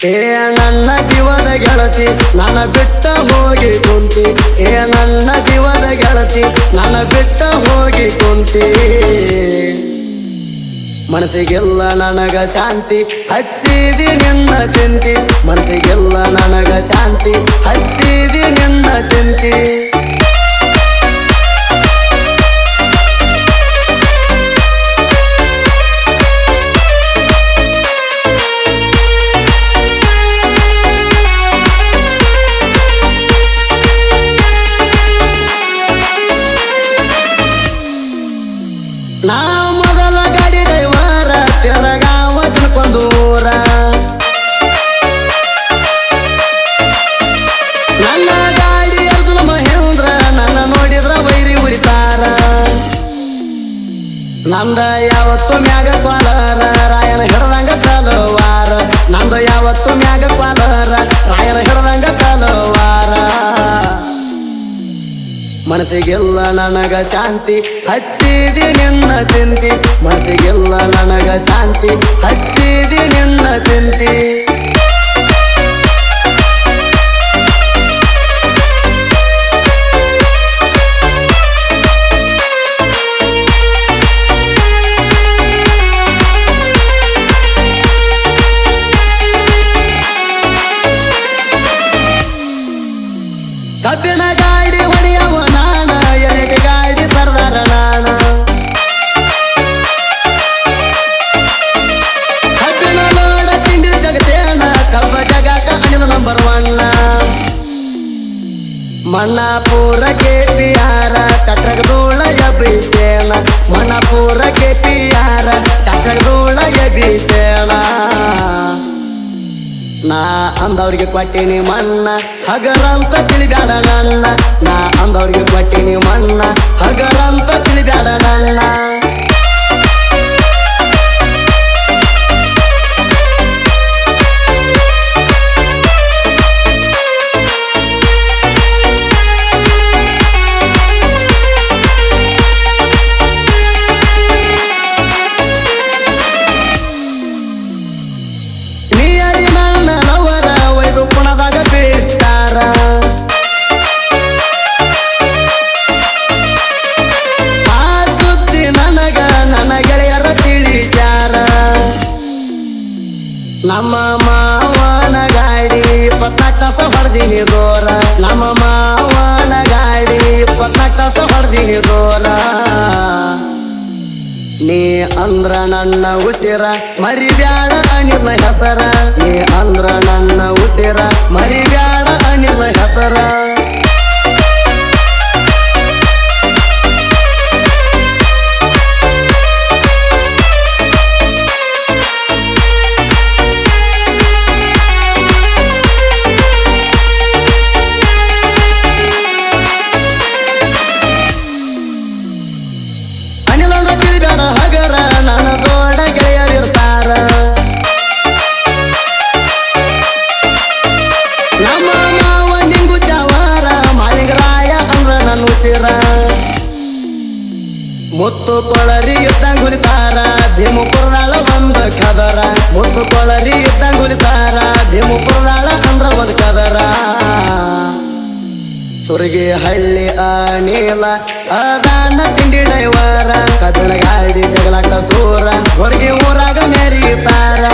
ಏ ನನ್ನ ಜೀವದ ಗೆಳತಿ ನನ್ನ ಬಿಟ್ಟ ಹೋಗಿ ಕುಂತಿ. ಏ ನನ್ನ ಜೀವದ ಗೆಳತಿ ನನ್ನ ಬಿಟ್ಟ ಹೋಗಿ ಕುಂತಿ. ಮನಸ್ಸಿಗೆಲ್ಲ ನನಗ ಶಾಂತಿ ಹಚ್ಚಿದಿ ನಿನ್ನ ಚಿಂತಿ. ಮನಸ್ಸಿಗೆಲ್ಲ ನನಗ ಶಾಂತಿ ಹಚ್ಚಿದಿ ನಿನ್ನ ಚಿಂತಿ. ನಾ ಮೊದಲ ಗಾಡಿ ಡ್ರೈವರ ತೆಲಗಾವ ತಿಳ್ಕೊಂಡೂರ. ನನ್ನ ಗಾಡಿ ಅರ್ಜುನ ಮಹೇಂದ್ರ ನನ್ನ ನೋಡಿದ್ರ ವೈರಿ ಉರಿತಾರ. ನಂದ ಯಾವತ್ತು ಮ್ಯಾಗ ಕ್ವಾಲರ ರಾಯಣ ಹಿಡದಂಗ ತಲವಾರ. ನಂದ ಯಾವತ್ತು ಮ್ಯಾಗ ಕ್ವಾಲರ ರಾಯಣ ಹಿಡದಂಗ ತಲವಾರ. ಮನಸ್ಸಿಗೆಲ್ಲ ನನಗ ಶಾಂತಿ ಹಚ್ಚಿದಿ ನಿನ್ನ ಚಿಂತಿ. ಮನಸ್ಸಿಗೆಲ್ಲ ನನಗ ಶಾಂತಿ ಹಚ್ಚಿದಿ ನಿನ್ನ ಚಿಂತಿ. ಕಬ್ಬಿನ ಗಾಡಿ ಹೊಡೆಯವ ನಾನ ಎರೆಗೆ ಗಾಡಿ ಸರ್ದಾರ ನಾನ. ಕಬ್ಬಿನ ಲೋಡ ತಿಂಡಿ ಜಗತ್ತೇನ ಕಬ್ಬ ಜಗಕ ಅನಿಲ ನಂಬರ್ 1. ಮಣ್ಣಾಪುರ KPR ಕಟ್ರಗದೂಳ ಎಬ್ಬಿಸೇನ. ಮಣ್ಣಾಪುರ KPR ಕಟ್ರಗದೂಳ ಎಬ್ಬಿಸೇನ. ನಾ ಅಂದವ್ರಿಗೆ ಕೊಟ್ಟಿನಿ ಮಣ್ಣ ಹಗರಂತ ತಿಳಿಬ್ಯಾಡ ನನ್ನ. ನಾ ಅಂದವ್ರಿಗೆ ಕೊಟ್ಟಿನಿ ಮಣ್ಣ ಹಗರಂತ ತಿಳಿಬ್ಯಾಡ ನನ್ನ. ಪುಣದಾಗ ಬಿಟ್ಟಾರ. ಆ ಸುದ್ದಿ ನನಗ ನನ್ನ ಗೆಳೆಯರ ತಿಳಿಸ್ಯಾರ. ನಮ್ಮ ಮಾವನ ಗಾಡಿ 24 ತಾಸ ಹೊಡೆದಿನಿ ದೂರ. ನಮ್ಮ ಮಾವನ ಗಾಡಿ 24 ತಾಸ ಹೊಡೆದಿನಿ ದೂರ. ನೀ ಅಂದ್ರ ನನ್ನ ಉಸಿರ ಮರಿಬ್ಯಾಡ ಅನಿಲ ಹೆಸರ. ನೀ ಅಂದ್ರ ನನ್ನ ಉಸಿರ ಮರಿಬ್ಯಾಡ ಅನಿಲ ಹೆಸರ. ಅನಿಲಂದ ತಿಳಿಬ್ಯಾಡ ಹಗರ ನನ್ನ ದೊಡ್ಡ ಗೆಳೆಯರಿರ್ತಾರ. ನಮ್ಮ ಮಾವ ನಿಂಗು ಚವಾರ ಮಾಳಿಂಗರಾಯ ಅಂದ್ರ ನನ್ನ ಉಸಿರ. ಮುತ್ತು ಕೊಳರಿ ಇದ್ದಂಗ ಹುಲಿತಾರ ಭೀಮಪುರದಾಳ ಒಂದ ಕದರ. ಮುತ್ತು ಕೊಳರಿ ಇದ್ದಂಗ ಹುಲಿತಾರ ಭೀಮಪುರದಾಳ ಅಂದ್ರ ಒಂದ ಕದರ. ಸುರಗಿ ಹಳ್ಳಿ ಅನಿಲ ಅದಾನ ತಿಂಡಿ ಡೈವರ. ಕಬ್ಬಿಣ ಗಾಡಿ ಜಗಳಕ ಸೂರ ಹೊರಗೆ ಊರಾಗ ಮೆರೀತಾರ.